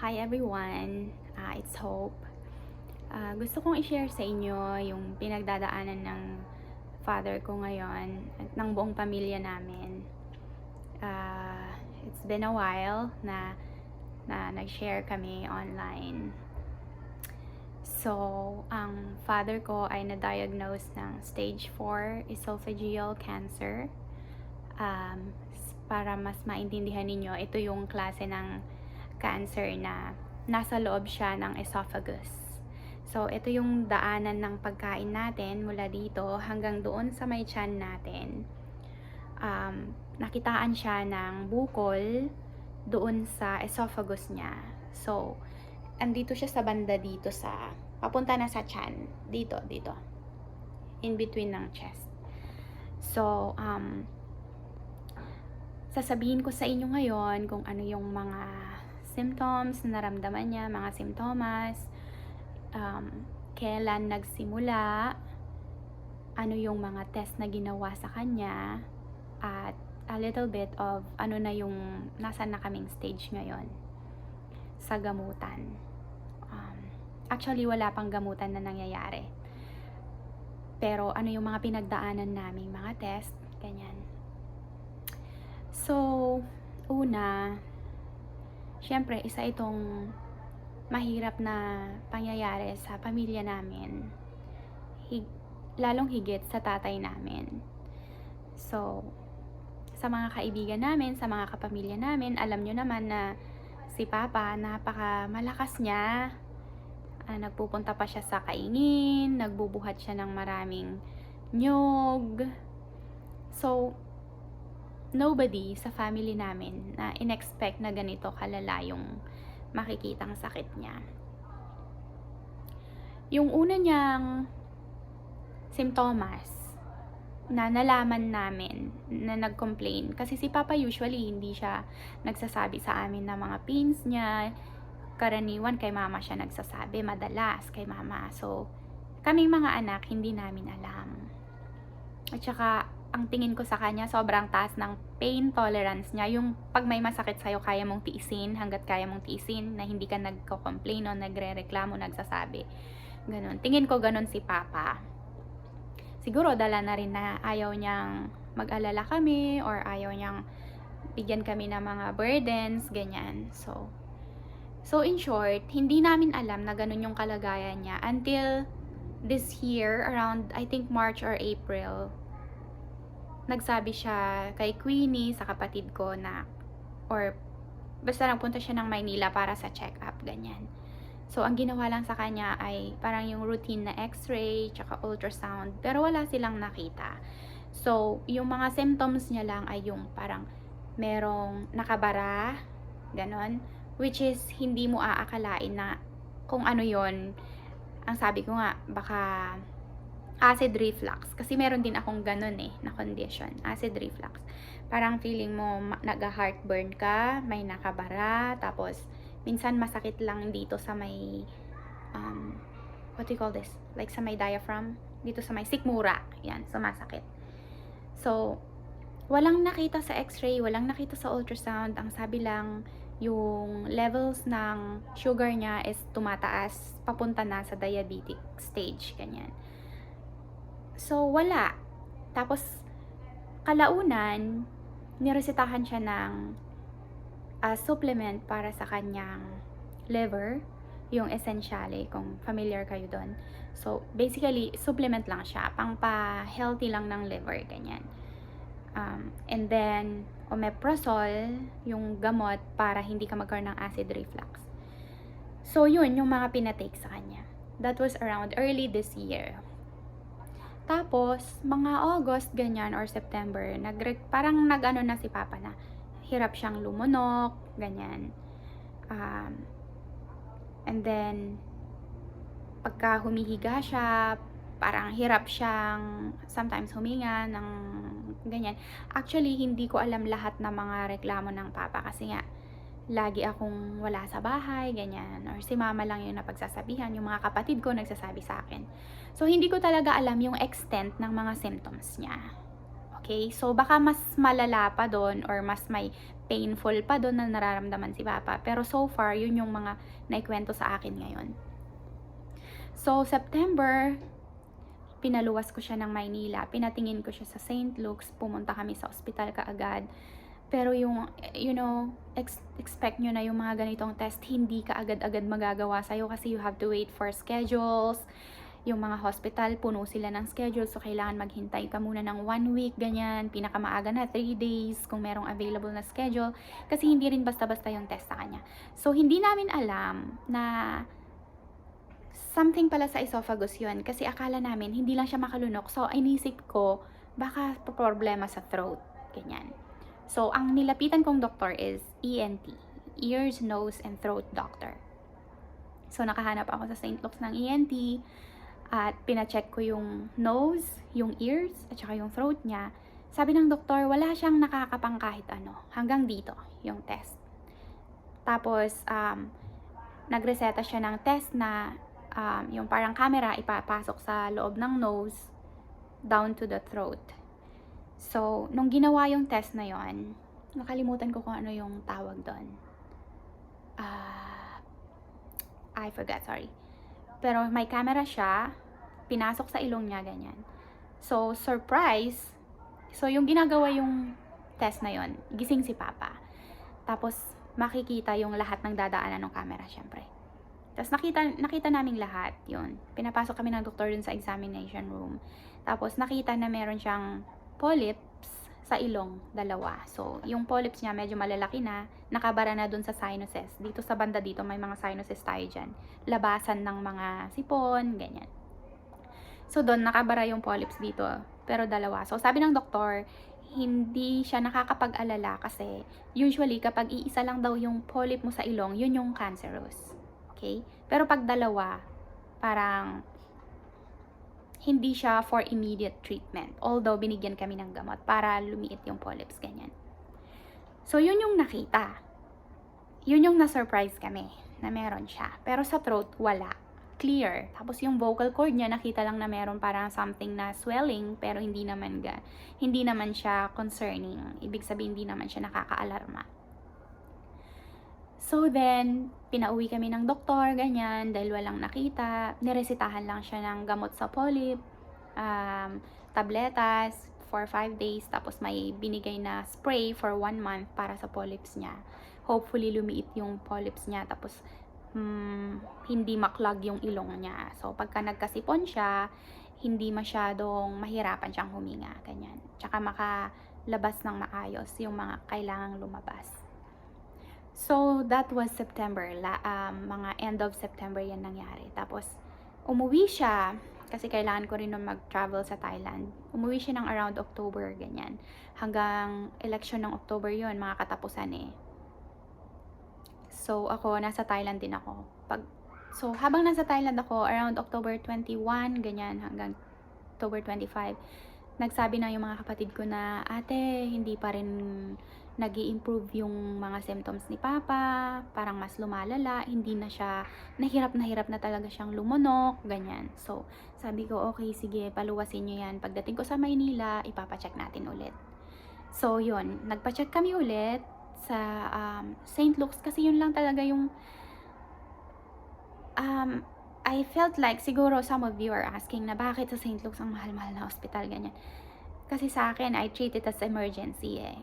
Hi everyone, it's Hope. Gusto kong i-share sa inyo yung pinagdadaanan ng father ko ngayon at ng buong pamilya namin. It's been a while na nag-share kami online. So, ang father ko ay na-diagnose ng stage 4 esophageal cancer. Para mas maintindihan ninyo, ito yung klase ng cancer na nasa loob siya ng esophagus. So, ito yung daanan ng pagkain natin mula dito hanggang doon sa may tiyan natin. Nakitaan siya ng bukol doon sa esophagus niya. So, andito siya sa banda dito sa, papunta na sa tiyan. Dito. In between ng chest. So, sasabihin ko sa inyo ngayon kung ano yung mga symptoms na naramdaman niya, mga simptomas, kailan nagsimula, ano yung mga test na ginawa sa kanya, at a little bit of ano na yung nasa na kaming stage ngayon sa gamutan. Actually, wala pang gamutan na nangyayari. Pero ano yung mga pinagdaanan naming mga test, ganyan. So, una, syempre, isa itong mahirap na pangyayari sa pamilya namin. Lalong higit sa tatay namin. So, sa mga kaibigan namin, sa mga kapamilya namin, alam nyo naman na si Papa, napaka malakas niya. Nagpupunta pa siya sa kaingin, nagbubuhat siya ng maraming nyog. So, nobody sa family namin na in-expect na ganito kalala yung makikitang sakit niya. Yung una niyang simptomas na nalaman namin na nag-complain, kasi si Papa usually hindi siya nagsasabi sa amin ng mga pains niya. Karaniwan kay Mama siya nagsasabi, madalas kay Mama. So, kaming mga anak, hindi namin alam. At saka, ang tingin ko sa kanya, sobrang taas ng pain tolerance niya. Yung pag may masakit sa'yo, kaya mong tiisin hanggat kaya mong tiisin, na hindi ka nagko-complain o nagre-reklamo, nagsasabi. Ganun. Tingin ko ganun si Papa. Siguro dala na rin na ayaw niyang mag-alala kami or ayaw niyang bigyan kami ng mga burdens, ganyan. So in short, hindi namin alam na ganun yung kalagayan niya until this year, around I think March or April. Nagsabi siya kay Queenie, sa kapatid ko, na or basta nagpunta siya ng Maynila para sa check-up, ganyan. So, ang ginawa lang sa kanya ay parang yung routine na x-ray, tsaka ultrasound, pero wala silang nakita. So, yung mga symptoms niya lang ay yung parang merong nakabara, ganon, which is hindi mo aakalain na kung ano yon. Ang sabi ko nga, baka acid reflux. Kasi meron din akong ganun na condition. Acid reflux. Parang feeling mo nag-heartburn ka, may nakabara, tapos minsan masakit lang dito sa may, what do you call this? Like sa may diaphragm, dito sa may sikmura. Yan, sumasakit. So, walang nakita sa x-ray, walang nakita sa ultrasound. Ang sabi lang, yung levels ng sugar niya is tumataas, papunta na sa diabetic stage, ganyan. So, wala. Tapos, kalaunan, niresetahan siya ng supplement para sa kanyang liver, yung Essentiale, kung familiar kayo doon. So, basically, supplement lang siya, pang-pa-healthy lang ng liver, ganyan. And then, omeprazole, yung gamot para hindi ka magkaroon ng acid reflux. So, yun, yung mga pinatake sa kanya. That was around early this year. Tapos, mga August, ganyan, or September, parang nag-ano na si Papa na hirap siyang lumunok, ganyan. And then, pagka humihiga siya, parang hirap siyang sometimes huminga ng ganyan. Actually, hindi ko alam lahat ng mga reklamo ng Papa kasi nga, lagi akong wala sa bahay, ganyan. Or si Mama lang yung napagsasabihan, yung mga kapatid ko nagsasabi sa akin. So, hindi ko talaga alam yung extent ng mga symptoms niya. Okay? So, baka mas malala pa doon or mas may painful pa doon na nararamdaman si Papa. Pero so far, yun yung mga naikwento sa akin ngayon. So, September, pinaluwas ko siya ng Maynila. Pinatingin ko siya sa St. Luke's. Pumunta kami sa ospital kaagad. Pero yung, expect nyo na yung mga ganitong test, hindi ka agad-agad magagawa sa'yo kasi you have to wait for schedules. Yung mga hospital, puno sila ng schedule, so kailangan maghintay ka muna ng 1 week, ganyan. Pinakamaaga na 3 days kung merong available na schedule. Kasi hindi rin basta-basta yung test sa kanya. So, hindi namin alam na something pala sa esophagus yun. Kasi akala namin, hindi lang siya makalunok. So, inisip ko, baka problema sa throat. Ganyan. So, ang nilapitan kong doktor is ENT. Ears, Nose, and Throat Doctor. So, nakahanap ako sa St. Luke's ng ENT. At pina-check ko yung nose, yung ears, at saka yung throat niya. Sabi ng doktor, wala siyang nakakapang kahit ano. Hanggang dito, yung test. Tapos, nagreseta siya ng test na yung parang camera ipapasok sa loob ng nose down to the throat. So, nung ginawa yung test na yon, nakalimutan ko kung ano yung tawag doon. I forgot, sorry. Pero may camera siya, pinasok sa ilong niya, ganyan. So, surprise. So, yung ginagawa yung test na yon, gising si Papa. Tapos, makikita yung lahat ng dadaanan ng camera, syempre. Tapos, nakita naming lahat, yun. Pinapasok kami ng doktor dun sa examination room. Tapos, nakita na meron siyang polyps sa ilong, 2. So, yung polyps niya medyo malalaki na, nakabara na dun sa sinuses. Dito sa banda dito, may mga sinuses tayo dyan. Labasan ng mga sipon, ganyan. So, doon nakabara yung polyps dito, pero 2. So, sabi ng doktor, hindi siya nakakapag-alala kasi usually kapag iisa lang daw yung polyp mo sa ilong, yun yung cancerous. Okay? Pero pag 2, parang hindi siya for immediate treatment. Although, binigyan kami ng gamot para lumiit yung polyps, ganyan. So, yun yung nakita. Yun yung na-surprise kami na meron siya. Pero sa throat, wala. Clear. Tapos yung vocal cord niya, nakita lang na meron parang something na swelling, pero hindi naman siya concerning. Ibig sabihin, hindi naman siya nakaka-alarma. So then, pinauwi kami ng doktor, ganyan, dahil walang nakita. Niresitahan lang siya ng gamot sa polyp, tabletas for 5 days, tapos may binigay na spray for 1 month para sa polyps niya. Hopefully, lumiit yung polyps niya, tapos hindi maklag yung ilong niya. So, pagka nagkasipon siya, hindi masyadong mahirapan siyang huminga, ganyan. Tsaka makalabas ng maayos yung mga kailangang lumabas. So, that was September. Mga end of September yan nangyari. Tapos, umuwi siya, kasi kailangan ko rin mag-travel sa Thailand. Umuwi siya ng around October, ganyan. Hanggang election ng October yun, mga katapusan eh. So, ako, nasa Thailand din ako. So, habang nasa Thailand ako, around October 21, ganyan, hanggang October 25, nagsabi na yung mga kapatid ko na, ate, hindi pa rin nag-i-improve yung mga symptoms ni Papa, parang mas lumalala, hindi na siya, nahirap na talaga siyang lumunok, ganyan. So, sabi ko, okay, sige, paluwasin nyo yan. Pagdating ko sa Maynila, ipapacheck natin ulit. So, yun, nagpacheck kami ulit sa St. Luke's kasi yun lang talaga yung I felt like siguro some of you are asking na bakit sa St. Luke's ang mahal-mahal na hospital, ganyan. Kasi sa akin, I treat it as emergency eh.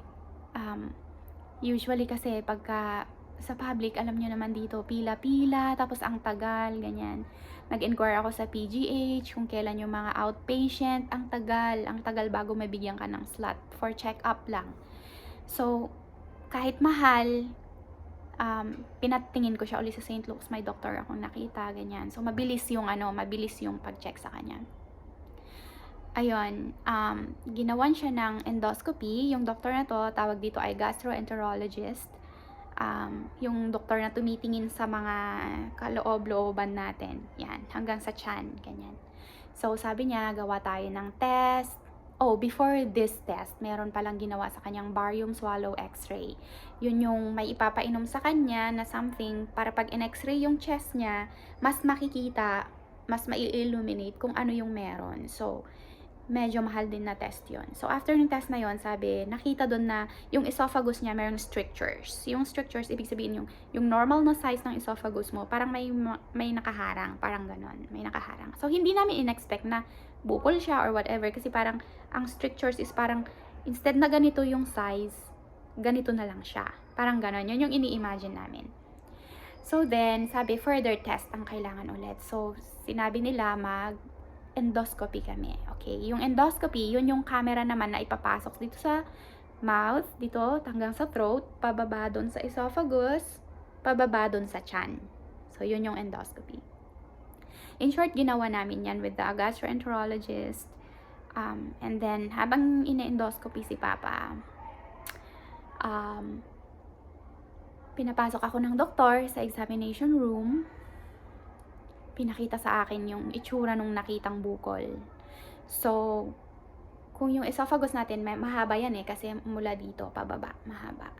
Usually kasi pagka sa public, alam nyo naman dito, pila-pila, tapos ang tagal, ganyan. Nag-inquire ako sa PGH kung kailan yung mga outpatient, ang tagal bago mabigyan ka ng slot for check-up lang. So, kahit mahal, pinatingin ko siya ulit sa St. Luke's, may doctor akong nakita, ganyan. So, mabilis yung pag-check sa kanya. Ayun, ginawan siya ng endoscopy. Yung doctor na to, tawag dito ay gastroenterologist. Yung doktor na tumitingin sa mga kaloob-looban natin. Yan, hanggang sa tiyan, ganyan. So, sabi niya, gawa tayo ng test. Oh, before this test, meron palang ginawa sa kanyang barium swallow x-ray. Yun yung may ipapainom sa kanya na something para pag in-x-ray yung chest niya, mas makikita, mas mai-illuminate kung ano yung meron. So, medyo mahal din na test yon. So, after ng test na yon, sabi, nakita doon na yung esophagus niya mayroong strictures. Yung strictures, ibig sabihin yung normal na size ng esophagus mo, parang may nakaharang, parang ganon, may nakaharang. So, hindi namin in-expect na bukol siya or whatever, kasi parang, ang strictures is parang, instead na ganito yung size, ganito na lang siya. Parang ganon, yun yung ini-imagine namin. So, then, sabi, further test ang kailangan ulit. So, sinabi nila endoscopy kami. Okay, yung endoscopy, yun yung camera naman na ipapasok dito sa mouth, dito hanggang sa throat, pababa doon sa esophagus, pababa doon sa tiyan. So, yun yung endoscopy. In short, ginawa namin yan with the gastroenterologist. And then, habang ina-endoscopy si Papa, pinapasok ako ng doktor sa examination room. Pinakita sa akin yung itsura nung nakitang bukol. So, kung yung esophagus natin, mahaba yan kasi mula dito, pababa, mahaba.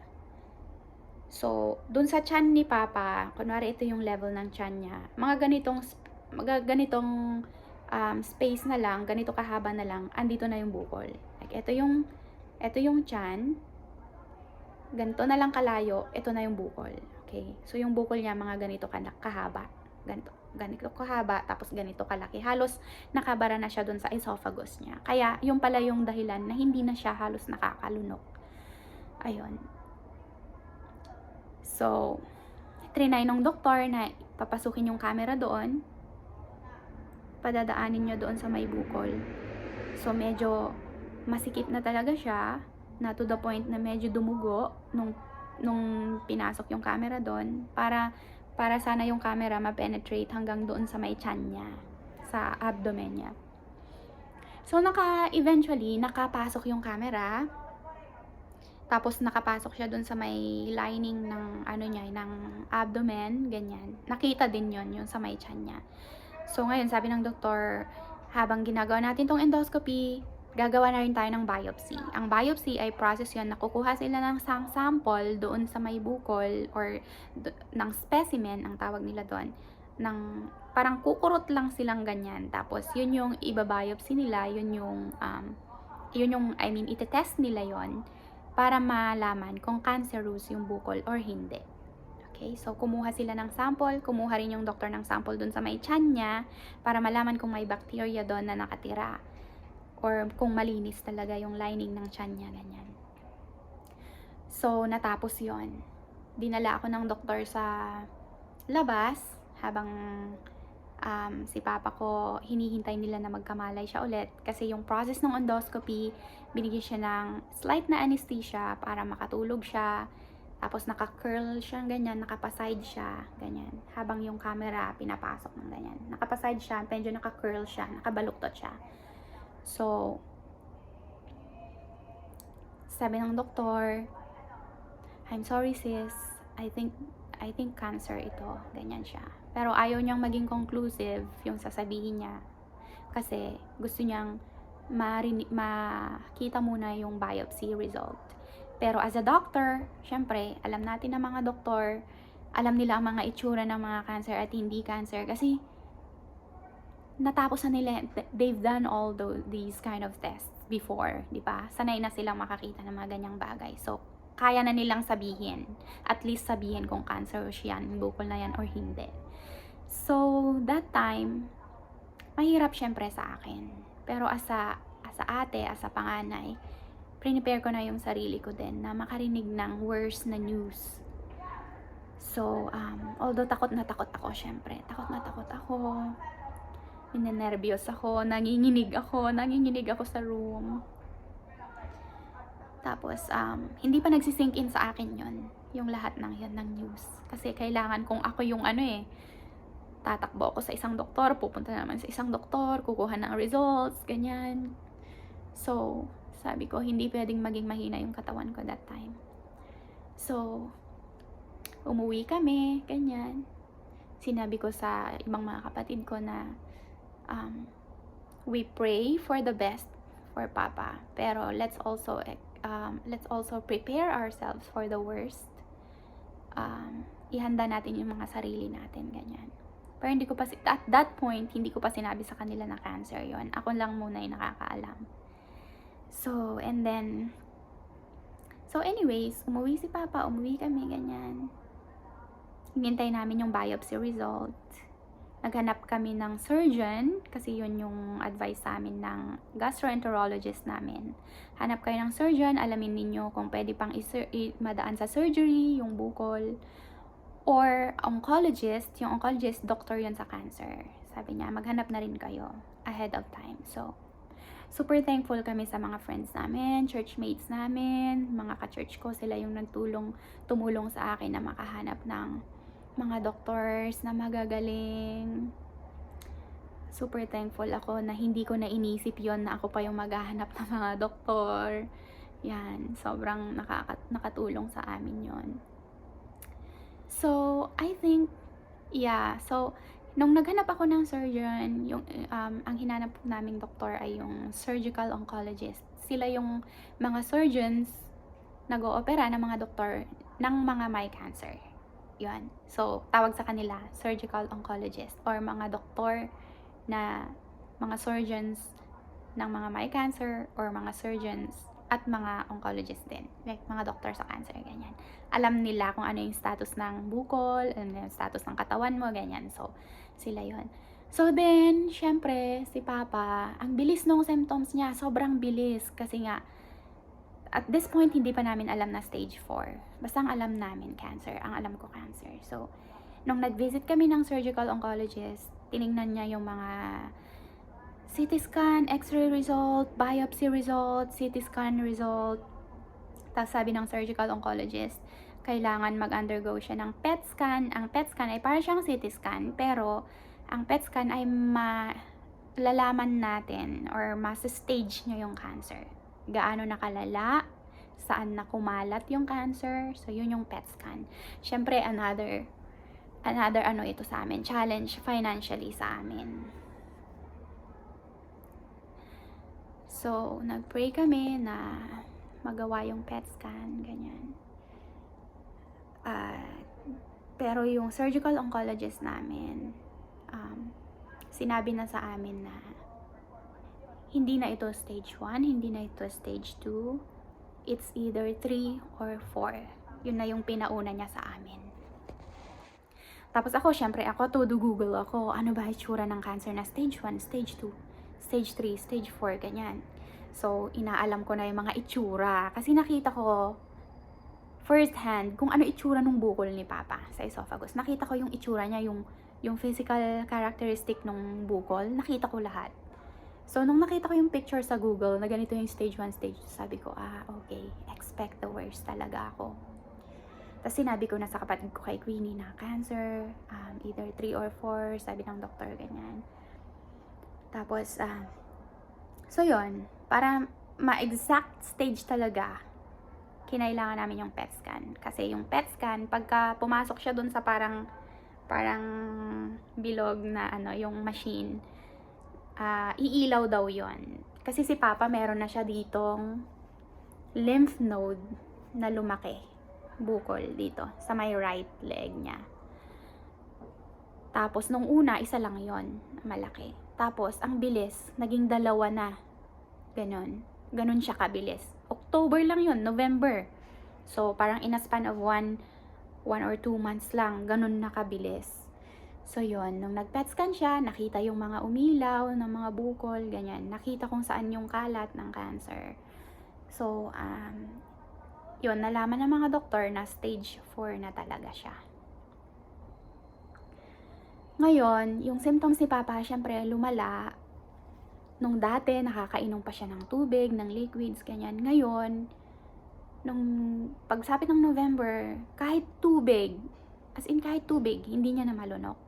So, dun sa tiyan ni Papa, kunwari ito yung level ng tiyan niya, mga ganitong space na lang, ganito kahaba na lang, andito na yung bukol. Like, ito yung tiyan, ganito na lang kalayo, ito na yung bukol. Okay? So, yung bukol niya, mga ganito kahaba. Ganito kahaba, tapos ganito kalaki. Halos nakabara na siya dun sa esophagus niya. Kaya, yung pala yung dahilan na hindi na siya halos nakakalunok. Ayun. So, trinay nung doktor na papasukin yung camera doon. Padadaanin nyo doon sa may bukol. So, medyo masikip na talaga siya, na to the point na medyo dumugo nung pinasok yung camera doon, para sana yung camera ma-penetrate hanggang doon sa may tiyan niya, sa abdomen niya. So, eventually, nakapasok yung camera. Tapos, nakapasok siya doon sa may lining ng, ng abdomen, ganyan. Nakita din yung sa may tiyan niya. So, ngayon, sabi ng doktor, habang ginagawa natin tong endoscopy, gagawa na rin tayo ng biopsy. Ang biopsy ay process yun, nakukuha sila ng sample doon sa may bukol or ng specimen, ang tawag nila doon. Parang kukurot lang silang ganyan. Tapos, yun yung ibabiopsy nila, yun yung itetest nila yon para malaman kung cancerous yung bukol or hindi. Okay, so kumuha sila ng sample, kumuha rin yung doktor ng sample doon sa may tiyan niya para malaman kung may bacteria doon na nakatira. Or kung malinis talaga yung lining ng tiyan niya, ganyan. So, natapos yon. Dinala ako ng doktor sa labas habang si Papa ko, hinihintay nila na magkamalay siya ulit. Kasi yung process ng endoscopy, binigyan siya ng slight na anesthesia para makatulog siya. Tapos naka-curl siya, ganyan, nakapaside siya, ganyan. Habang yung camera, pinapasok ng ganyan. Nakapaside siya, medyo naka-curl siya, nakabaluktot siya. So, sabi ng doktor, I'm sorry sis, I think cancer ito, ganyan siya. Pero ayaw niyang maging conclusive yung sasabihin niya. Kasi gusto niyang makita muna yung biopsy result. Pero as a doctor, syempre, alam natin na mga doktor, alam nila ang mga itsura ng mga cancer at hindi cancer. Kasi, natapos na nila, they've done all these kind of tests before, di ba? Sanay na silang makakita ng mga ganyang bagay. So, kaya na nilang sabihin. At least sabihin kung cancerous yan, bukol na yan or hindi. So, that time, mahirap syempre sa akin. Pero as a ate, as a panganay, prepare ko na yung sarili ko din na makarinig ng worse na news. So, although takot na takot ako syempre. Takot na takot ako. Ninenervyos ako, nanginginig ako sa room. Tapos, hindi pa nagsisink in sa akin yung lahat ng news. Kasi kailangan kung ako yung tatakbo ako sa isang doktor, pupunta naman sa isang doktor, kukuha ng results, ganyan. So, sabi ko, hindi pwedeng maging mahina yung katawan ko that time. So, umuwi kami, ganyan. Sinabi ko sa ibang mga kapatid ko na we pray for the best for Papa. Pero let's also prepare ourselves for the worst. Ihanda natin yung mga sarili natin, ganyan. Pero hindi ko pa, at that point, hindi ko pa sinabi sa kanila na cancer yon. Ako lang muna yung nakakaalam. So, and then, so anyways, umuwi si Papa, umuwi kami, ganyan. Hinintay namin yung biopsy result. Naghanap kami ng surgeon, kasi yun yung advice sa amin ng gastroenterologist namin. Hanap kayo ng surgeon, alamin ninyo kung pwede pang madaan sa surgery, yung bukol. Or oncologist, yung oncologist, doctor yun sa cancer. Sabi niya, maghanap na rin kayo ahead of time. So, super thankful kami sa mga friends namin, churchmates namin, mga ka-church ko, sila yung tumulong sa akin na makahanap ng mga doctors na magagaling. Super thankful ako na hindi ko na inisip yon na ako pa yung maghahanap ng mga doktor. Yan, sobrang nakatulong sa amin yon. So, I think, yeah, so, nung naghanap ako ng surgeon, yung, ang hinanap naming doktor ay yung surgical oncologist. Sila yung mga surgeons nag-oopera ng mga doktor ng mga may cancer. Yun. So, tawag sa kanila, surgical oncologist, or mga doktor na mga surgeons ng mga may cancer, or mga surgeons at mga oncologist din. Like, mga doktor sa cancer, ganyan. Alam nila kung ano yung status ng bukol, ano yung status ng katawan mo, ganyan. So, sila yon. So then, syempre, si Papa, ang bilis nung symptoms niya, sobrang bilis. Kasi nga, at this point, hindi pa namin alam na stage 4. Basta ang alam namin, cancer. Ang alam ko, cancer. So, nung nag-visit kami ng surgical oncologist, tiningnan niya yung mga CT scan, X-ray result, biopsy result, CT scan result. Tapos sabi ng surgical oncologist, kailangan mag-undergo siya ng PET scan. Ang PET scan ay parang siyang CT scan, pero ang PET scan ay malalaman natin or mas-stage niya yung cancer. Gaano nakalala, saan na kumalat yung cancer. So, yun yung PET scan. Syempre, another ano ito sa amin, challenge financially sa amin. So, nag-pray kami na magawa yung PET scan, ganyan. Pero yung surgical oncologist namin, sinabi na sa amin na hindi na ito stage 1, hindi na ito stage 2. It's either 3 or 4. Yun na yung pinauna niya sa amin. Tapos ako, syempre ako, todo Google ako, ano ba itsura ng cancer na stage 1, stage 2, stage 3, stage 4, ganyan. So, inaalam ko na yung mga itsura. Kasi nakita ko first hand kung ano itsura ng bukol ni Papa sa esophagus. Nakita ko yung itsura niya, yung physical characteristic ng bukol. Nakita ko lahat. So, nung nakita ko yung picture sa Google na ganito yung stage 1, stage 2, sabi ko, okay, expect the worst talaga ako. Tapos sinabi ko na sa kapatid ko kay Queenie na cancer, either 3 or 4, sabi ng doktor, ganyan. Tapos, so yon, para ma-exact stage talaga, kinailangan namin yung PET scan. Kasi yung PET scan, pagka pumasok siya dun sa parang bilog na yung machine, iilaw daw yon. Kasi si Papa meron na siya ditong lymph node na lumaki, bukol dito, sa may right leg niya. Tapos nung una, isa lang yon, malaki. Tapos ang bilis, naging 2 na. Ganon siya kabilis. October lang yon, November. So parang in a span of 1 or 2 months lang, ganon na kabilis. So yon, nung nag-PET scan siya, nakita yung mga umilaw ng mga bukol, ganyan. Nakita kung saan yung kalat ng cancer. So, yun, nalaman ng mga doktor na stage 4 na talaga siya. Ngayon, yung symptoms ni Papa, syempre lumala. Nung dati, nakakainom pa siya ng tubig, ng liquids, ganyan. Ngayon, nung pagsapit ng November, kahit tubig, as in kahit tubig, hindi niya na malunok.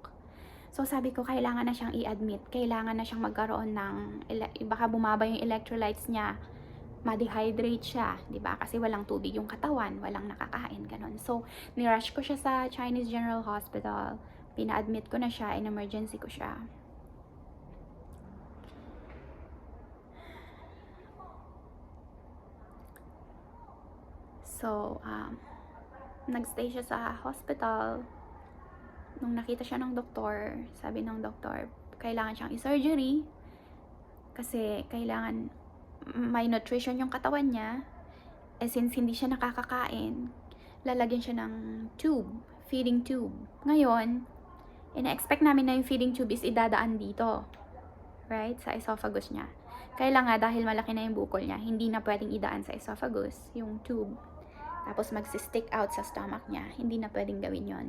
So sabi ko, kailangan na siyang i-admit, kailangan na siyang magkaroon ng, baka bumaba yung electrolytes niya, ma-dehydrate siya, di ba? Kasi walang tubig yung katawan, walang nakakain, ganun. So, nirush ko siya sa Chinese General Hospital, pina-admit ko na siya, in emergency ko siya. So, nagstay siya sa hospital. nung nakita siya ng doktor, sabi ng doktor, kailangan siyang i-surgery kasi kailangan may nutrition yung katawan niya. Since hindi siya nakakakain, lalagyan siya ng tube, feeding tube. Ngayon, ina-expect namin na yung feeding tube is idadaan dito, right, sa esophagus niya. Kailangan dahil malaki na yung bukol niya, hindi na pwedeng idaan sa esophagus yung tube. Tapos magsi-stick out sa stomach niya, hindi na pwedeng gawin yon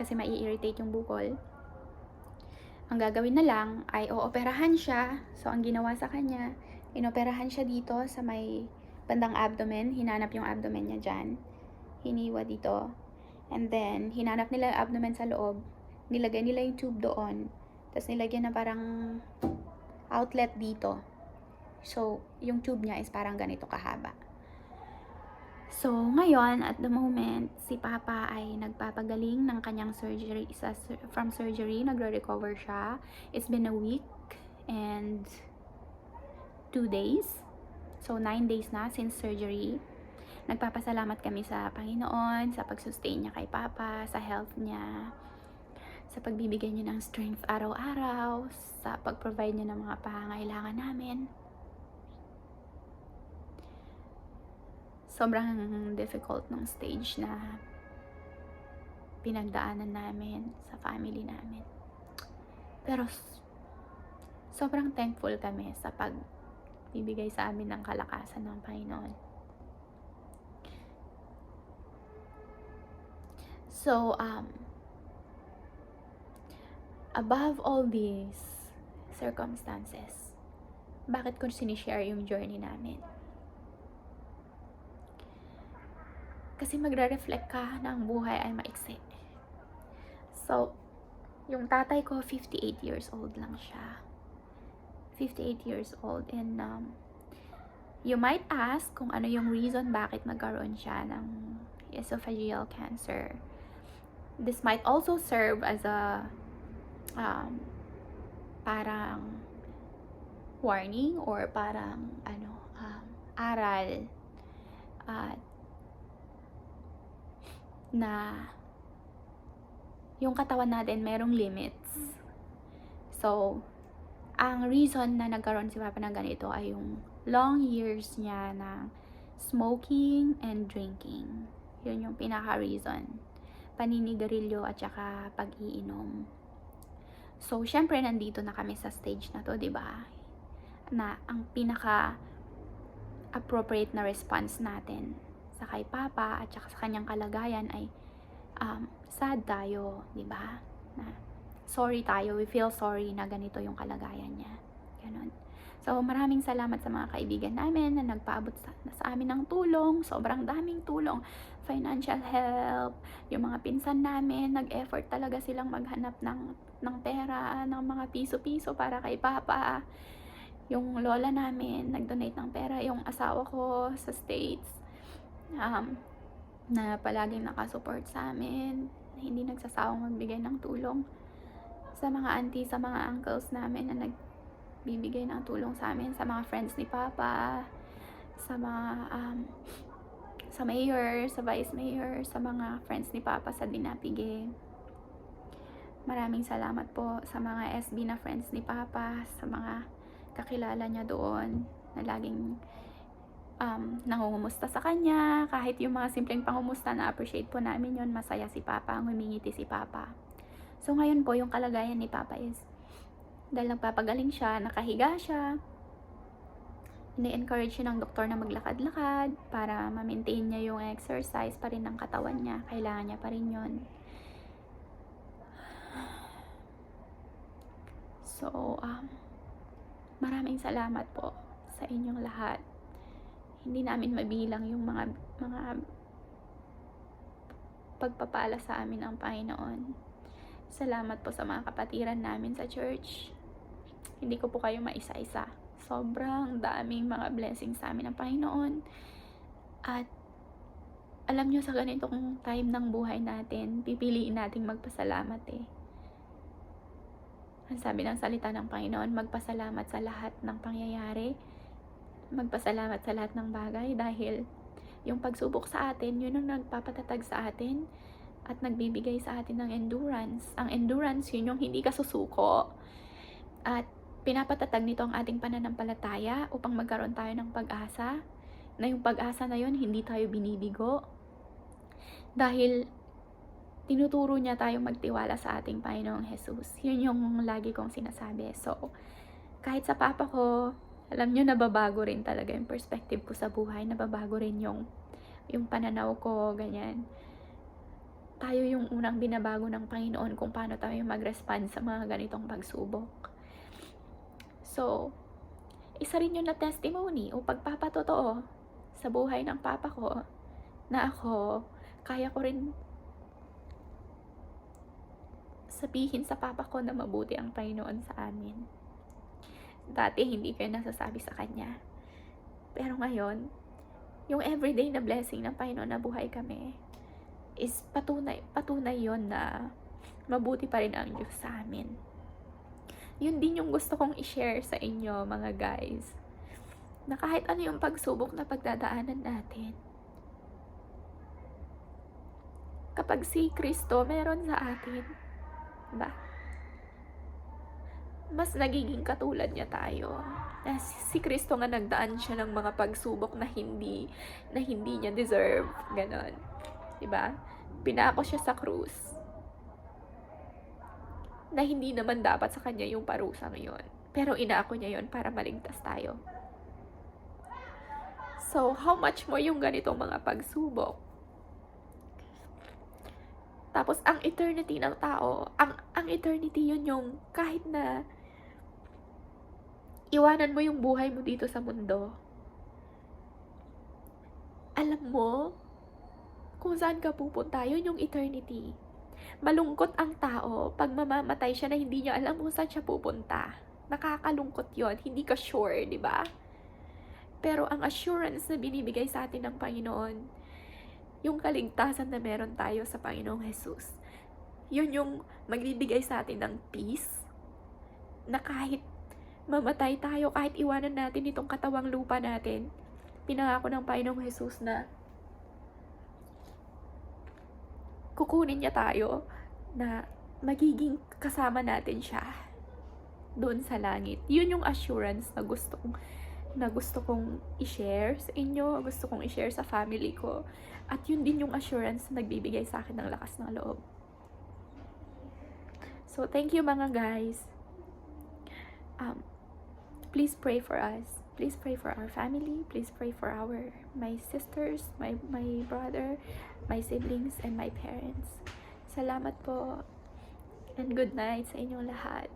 kasi mai-irritate yung bukol. Ang gagawin na lang ay ooperahan siya. So, ang ginawa sa kanya, inoperahan siya dito sa may bandang abdomen. Hinanap yung abdomen niya dyan. Hiniwa dito. And then, hinanap nila yung abdomen sa loob. Nilagay nila yung tube doon. Tapos nilagyan na parang outlet dito. So, yung tube niya is parang ganito kahaba. So, ngayon, at the moment, si Papa ay nagpapagaling ng kanyang surgery, from surgery, nagre-recover siya. It's been a week and 2 days. So, 9 days na since surgery. Nagpapasalamat kami sa Panginoon, sa pag-sustain niya kay Papa, sa health niya, sa pagbibigay niya ng strength araw-araw, sa pag-provide niya ng mga pangangailangan namin. Sobrang difficult nung stage na pinagdaanan namin sa family namin. Pero sobrang thankful kami sa pagbibigay sa amin ng kalakasan ng Panginoon. So, above all these circumstances, bakit ko sinishare yung journey namin? Kasi magre-reflect ka na ang buhay ay maiksi. So, yung tatay ko, 58 years old lang siya. 58 years old. And you might ask kung ano yung reason bakit nagkaroon siya ng esophageal cancer. This might also serve as a parang warning or parang aral na yung katawan natin merong limits. So, ang reason na nagkaroon si Papa ng ganito ay yung long years niya na smoking and drinking. Yun yung pinaka-reason. Paninigarilyo at saka pag-iinom. So, syempre nandito na kami sa stage na to, 'di ba? Na ang pinaka-appropriate na response natin sa kay Papa at saka sa kanyang kalagayan ay sad tayo, 'di ba? Na sorry tayo, we feel sorry na ganito yung kalagayan niya. Ganun. So, maraming salamat sa mga kaibigan namin na nagpaabot sa amin ng tulong, sobrang daming tulong, financial help, yung mga pinsan namin, nag-effort talaga silang maghanap ng pera, ng mga piso-piso para kay Papa. Yung lola namin, nag-donate ng pera, yung asawa ko sa States, na palaging nakasupport sa amin, hindi nagsasawang magbigay ng tulong sa mga auntie, sa mga uncles namin na nagbibigay ng tulong sa amin, sa mga friends ni Papa, sa mga sa mayor, sa vice mayor, sa mga friends ni Papa sa Dinapige. Maraming salamat po sa mga SB na friends ni Papa, sa mga kakilala niya doon na laging nangungumusta sa kanya. Kahit yung mga simpleng pangumusta, na appreciate po namin yon. Masaya si Papa, ngumingiti si Papa. So ngayon po yung kalagayan ni Papa is dahil nagpapagaling siya, nakahiga siya, ini-encourage siya ng doktor na maglakad-lakad para ma-maintain niya yung exercise pa rin ng katawan niya. Kailangan niya pa rin yun. So, maraming salamat po sa inyong lahat. Hindi namin mabilang yung mga pagpapala sa amin ng Panginoon. Salamat po sa mga kapatiran namin sa church. Hindi ko po kayo maisa-isa. Sobrang daming mga blessings sa amin ng Panginoon. At alam nyo, sa ganitong time ng buhay natin, pipiliin nating magpasalamat eh. Ang sabi ng salita ng Panginoon, magpasalamat sa lahat ng pangyayari. Magpasalamat sa lahat ng bagay dahil yung pagsubok sa atin, yun ang nagpapatatag sa atin at nagbibigay sa atin ng endurance. Ang endurance, yun yung hindi ka susuko. At pinapatatag nito ang ating pananampalataya upang magkaroon tayo ng pag-asa, na yung pag-asa na yun, hindi tayo binibigo. Dahil tinuturo niya tayong magtiwala sa ating Panginoong Jesus. Yun yung lagi kong sinasabi. So, kahit sa papa ko, alam nyo, nababago rin talaga yung perspective ko sa buhay. Nababago rin yung pananaw ko, ganyan. Tayo yung unang binabago ng Panginoon kung paano tayo mag-respond sa mga ganitong pagsubok. So, isa rin yun na testimony o pagpapatotoo sa buhay ng papa ko na ako, kaya ko rin sabihin sa papa ko na mabuti ang Panginoon sa amin. Dati hindi ko nasasabi sa kanya. Pero ngayon, yung everyday na blessing ng Panginoon na buhay kami is patunay yon na mabuti pa rin ang Diyos sa amin. Yun din yung gusto kong i-share sa inyo, mga guys. Na kahit ano yung pagsubok na pagdadaanan natin, kapag si Kristo meron sa atin, ba? Mas nagiging katulad niya tayo. Na si Kristo nga nagdaan siya ng mga pagsubok na hindi niya deserve, ganon. 'Di ba? Pinako siya sa krus. Na hindi naman dapat sa kanya yung parusang yon. Pero inaako niya yon para maligtas tayo. So, how much more yung ganitong mga pagsubok? Tapos, ang eternity ng tao, ang eternity yun yung kahit na iwanan mo yung buhay mo dito sa mundo, alam mo kung saan ka pupunta, yun yung eternity. Malungkot ang tao pag mamamatay siya na hindi niya alam kung saan siya pupunta. Nakakalungkot yon, hindi ka sure, di ba? Pero ang assurance na binibigay sa atin ng Panginoon, yung kaligtasan na meron tayo sa Panginoong Jesus, yun yung magbibigay sa atin ng peace, na kahit mamatay tayo, kahit iwanan natin itong katawang lupa natin, pinangako ng Panginoong Jesus na kukunin niya tayo, na magiging kasama natin siya doon sa langit. Yun yung assurance na gusto kong i-share sa inyo, gusto kong i-share sa family ko. At yun din yung assurance na nagbibigay sa akin ng lakas ng loob. So, thank you mga guys. Please pray for us. Please pray for our family. Please pray for my sisters, my brother, my siblings, and my parents. Salamat po. And good night sa inyong lahat.